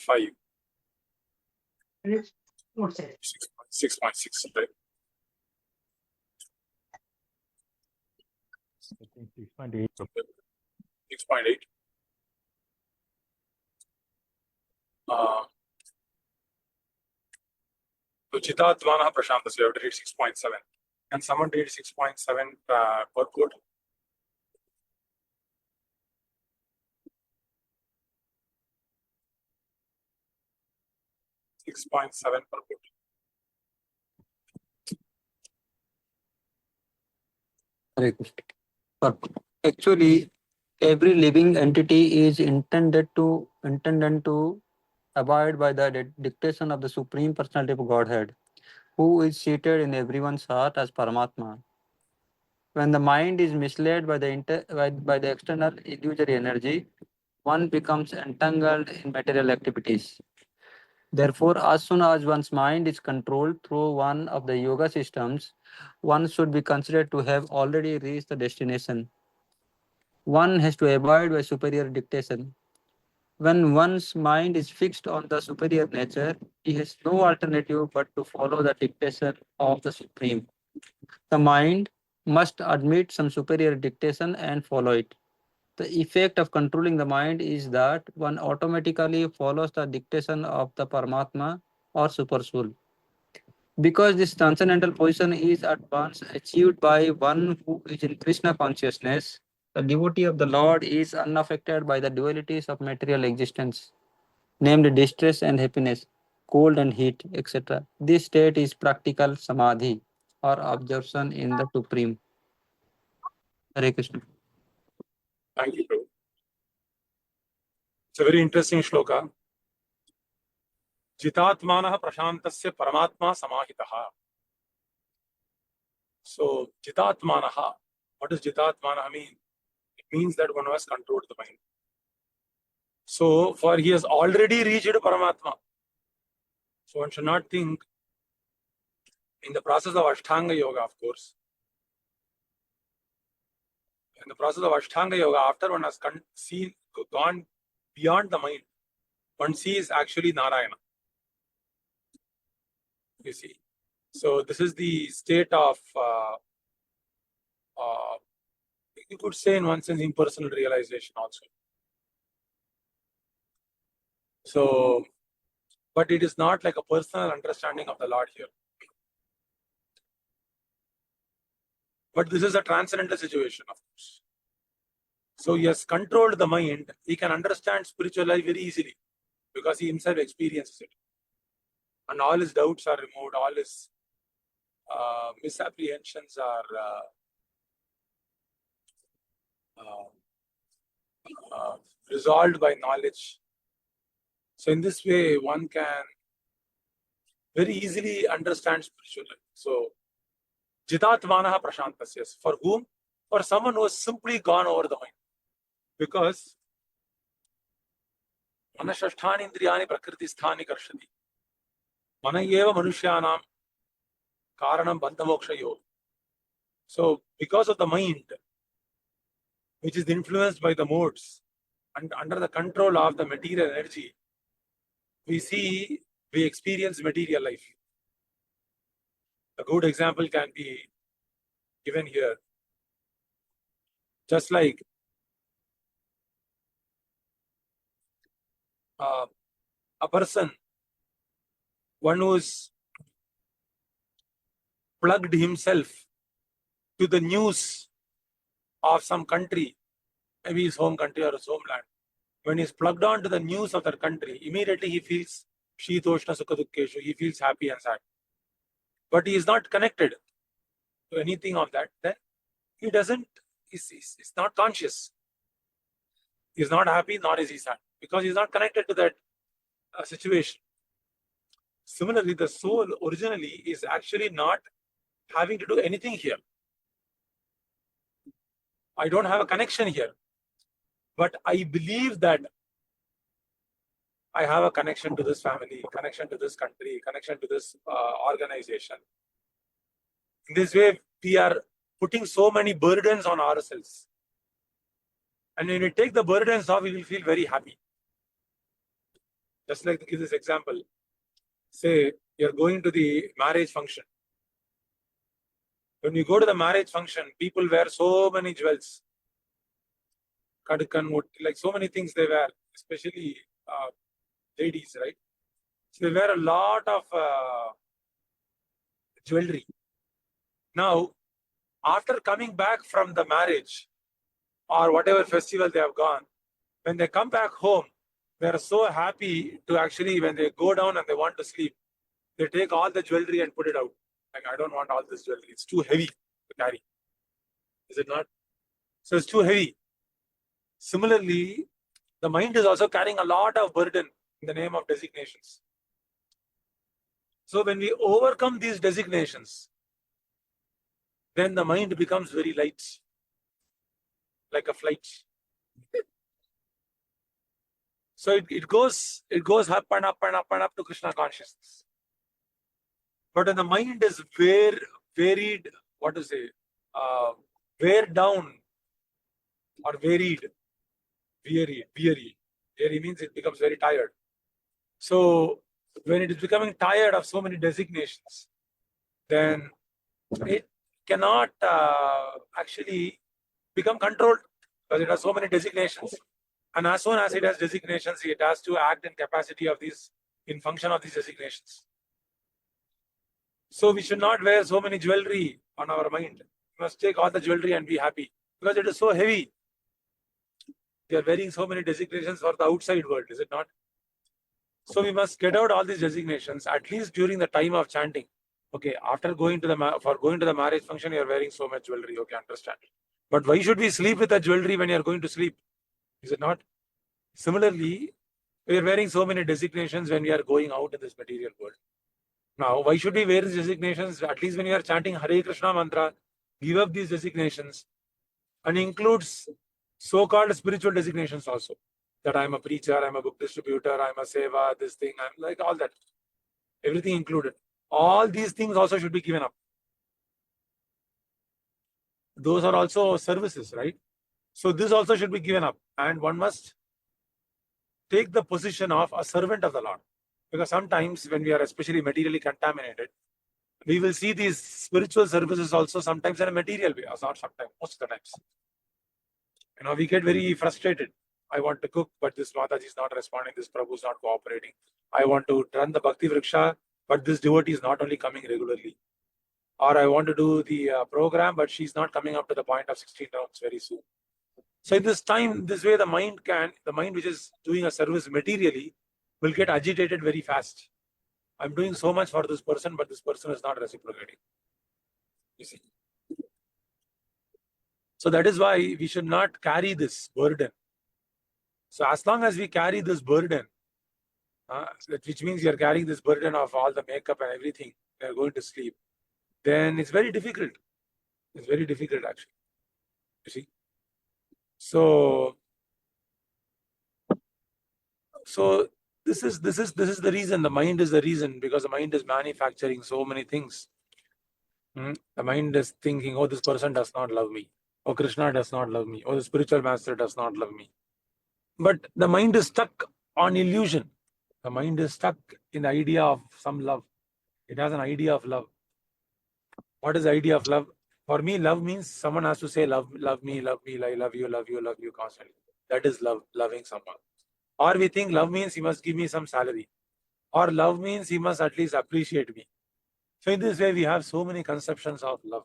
6.5. 6.6, right? 6.8. 6.8. So Chitatmana Prashantasya, you have to read 6.7. Can someone read 6.7 per quote? $6.7 per quote. Hare Krishna. Actually, every living entity is intended to abide by the dictation of the Supreme Personality of Godhead, who is seated in everyone's heart as Paramatma. When the mind is misled by the external illusory energy, one becomes entangled in material activities. Therefore, as soon as one's mind is controlled through one of the yoga systems, one should be considered to have already reached the destination. One has to abide by superior dictation. When one's mind is fixed on the superior nature, he has no alternative but to follow the dictation of the Supreme. The mind must admit some superior dictation and follow it. The effect of controlling the mind is that one automatically follows the dictation of the Paramatma or Supersoul. Because this transcendental position is at once achieved by one who is in Krishna consciousness, the devotee of the Lord is unaffected by the dualities of material existence, named distress and happiness, cold and heat, etc. This state is practical samadhi or absorption in the Supreme. Hare Krishna. Thank you, Prabhu. It's a very interesting shloka. Jitatmanaha prashantasya paramatma samahitaha. So, Jitatmanaha, what does Jitatmanaha mean? It means that one has controlled the mind. So, for he has already reached Paramatma. So, one should not think in the process of Ashtanga Yoga, of course. In the process of Ashtanga Yoga, after one has gone beyond the mind, one sees actually Narayana. You see. So, this is the state of, you could say in one sense, impersonal realization also. So, but it is not like a personal understanding of the Lord here. But this is a transcendental situation, of course. So he has controlled the mind. He can understand spiritual life very easily because he himself experiences it. And all his doubts are removed, all his misapprehensions are resolved by knowledge. So in this way, one can very easily understand spiritual life. So, Jitatmanaha prashantasya. For whom? For someone who has simply gone over the mind. Because manashashthani indriyani prakriti sthani karshati. Manayeva manushyanam karanam bandhamokshayo. So, because of the mind, which is influenced by the modes and under the control of the material energy, we experience material life. A good example can be given here. Just like a person, one who's plugged himself to the news of some country, maybe his home country or his homeland. When he's plugged on to the news of that country, immediately he feels Shitoshna Sukha Dukkeshu, he feels happy and sad. But he is not connected to anything of that, then he doesn't, he's not conscious. He's not happy, nor is he sad, because he's not connected to that situation. Similarly, the soul originally is actually not having to do anything here. I don't have a connection here, but I believe that I have a connection to this family, connection to this country, connection to this organization. In this way, we are putting so many burdens on ourselves. And when we take the burdens off, we will feel very happy. Just like to give this example, say you're going to the marriage function. When you go to the marriage function, people wear so many jewels, kadakan, like so many things they wear, especially ladies, right? So they wear a lot of jewelry. Now, after coming back from the marriage or whatever festival they have gone, when they come back home, they are so happy to actually, when they go down and they want to sleep, they take all the jewelry and put it out. Like, I don't want all this jewelry. It's too heavy to carry. Is it not? So it's too heavy. Similarly, the mind is also carrying a lot of burden in the name of designations. So when we overcome these designations, then the mind becomes very light, like a flight. So it goes up and up and up and up to Krishna consciousness. But when the mind is varied, what to say, wear down or weary means it becomes very tired. So when it is becoming tired of so many designations, then it cannot actually become controlled because it has so many designations. And as soon as it has designations, it has to act in capacity of these, in function of these designations. So we should not wear so many jewelry on our mind. We must take all the jewelry and be happy because it is so heavy. We are wearing so many designations for the outside world, is it not? So we must get out all these designations, at least during the time of chanting. Okay, after going to the marriage function, you are wearing so much jewelry. Okay, understand. But why should we sleep with the jewelry when you are going to sleep? Is it not? Similarly, we are wearing so many designations when we are going out in this material world. Now, why should we wear these designations? At least when you are chanting Hare Krishna mantra, give up these designations and includes so-called spiritual designations also. That I am a preacher, I am a book distributor, I am a seva, this thing, I am like all that. Everything included. All these things also should be given up. Those are also services, right? So this also should be given up. And one must take the position of a servant of the Lord. Because sometimes when we are especially materially contaminated, we will see these spiritual services also sometimes in a material way, or not sometimes, most of the times. We get very frustrated. I want to cook, but this Mataji is not responding, this Prabhu is not cooperating. I want to run the Bhakti Vriksha, but this devotee is not only coming regularly. Or I want to do the program, but she's not coming up to the point of 16 rounds very soon. So in this time, this way the mind which is doing a service materially will get agitated very fast. I'm doing so much for this person, but this person is not reciprocating. You see. So that is why we should not carry this burden. So as long as we carry this burden, which means you're carrying this burden of all the makeup and everything, you're going to sleep, then it's very difficult. It's very difficult actually. You see. So this is the reason. The mind is the reason, because the mind is manufacturing so many things. The mind is thinking, oh, this person does not love me. Oh, Krishna does not love me. Oh, the spiritual master does not love me. But the mind is stuck on illusion. The mind is stuck in the idea of some love. It has an idea of love. What is the idea of love? For me, love means someone has to say, love me, I love you constantly. That is love, loving someone. Or we think love means he must give me some salary. Or love means he must at least appreciate me. So in this way, we have so many conceptions of love.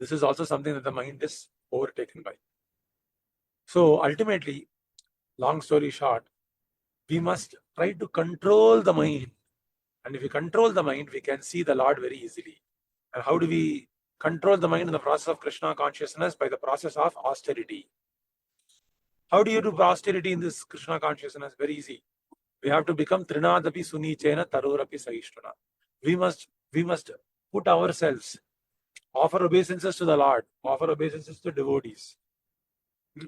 This is also something that the mind is overtaken by. So ultimately, long story short, we must try to control the mind. And if we control the mind, we can see the Lord very easily. And how do we control the mind in the process of Krishna consciousness? By the process of austerity. How do you do austerity in this Krishna consciousness? Very easy. We have to become Trinadapi Sunichena Tarorapi Saishtuna. We must put ourselves, offer obeisances to the Lord, offer obeisances to devotees,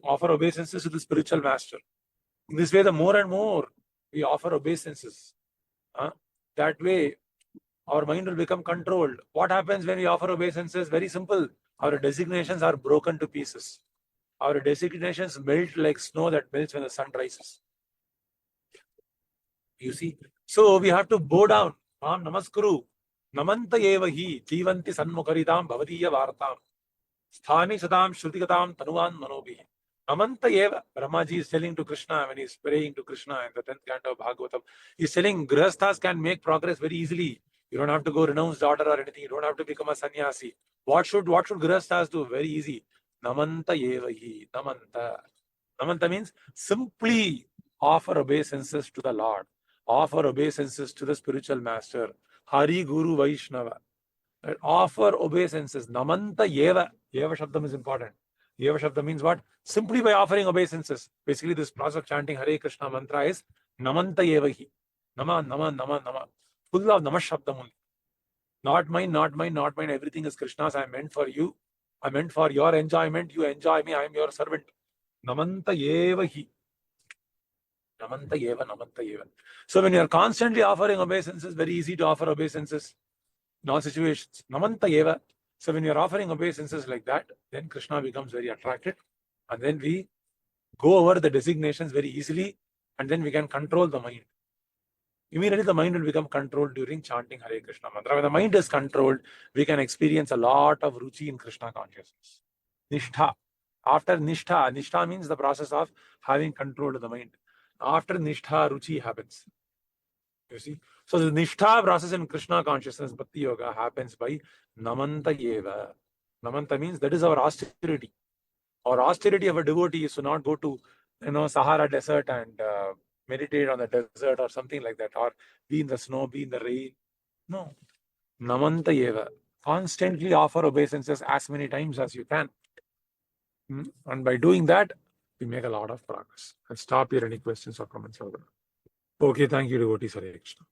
offer obeisances to the spiritual master. In this way, the more and more we offer obeisances, that way our mind will become controlled. What happens when we offer obeisances? Very simple. Our designations are broken to pieces. Our designations melt like snow that melts when the sun rises. You see? So we have to bow down. Mam namaskuru. Namanta evahi. Jivanti sanmukharidam bhavadiya vartam. Sthani sadam shrutigatam tanuvan manobi. Namanta eva. Brahmaji is telling to Krishna when he is praying to Krishna in the 10th canto of Bhagavatam. He is telling Grihasthas can make progress very easily. You don't have to go renounce daughter or anything. You don't have to become a sannyasi. What should Grihasthas do? Very easy. Namanta evahi. Namanta. Namanta means simply offer obeisances to the Lord. Offer obeisances to the spiritual master. Hari Guru Vaishnava. Offer obeisances. Namanta Yeva. Yeva Shabdam is important. Yeva Shabdam means what? Simply by offering obeisances. Basically, this process of chanting Hare Krishna mantra is Namanta Yevahi. Nama, Nama, Nama, Nama. Full of Nama Shabdam only. Not mine, not mine, not mine. Everything is Krishna's. I am meant for you. I am meant for your enjoyment. You enjoy me. I am your servant. Namanta Yevahi. Namanta Yeva, Namanta Yeva. So when you are constantly offering obeisances, very easy to offer obeisances in all situations. Namanta Eva. So when you're offering obeisances like that, then Krishna becomes very attracted. And then we go over the designations very easily. And then we can control the mind. Immediately the mind will become controlled during chanting Hare Krishna mantra. When the mind is controlled, we can experience a lot of ruchi in Krishna consciousness. Nishtha. After Nishtha, Nishtha means the process of having control of the mind. After Nishtha, ruchi happens. You see? So the Nishtha process in Krishna consciousness, Bhakti Yoga, happens by Namanta Yeva. Namanta means that is our austerity. Our austerity of a devotee is to not go to, Sahara desert and meditate on the desert or something like that, or be in the snow, be in the rain. No. Namanta Yeva. Constantly offer obeisances as many times as you can. And by doing that, we make a lot of progress. I'll stop here. Any questions or comments? Okay, thank you, devotees. Hare Krishna.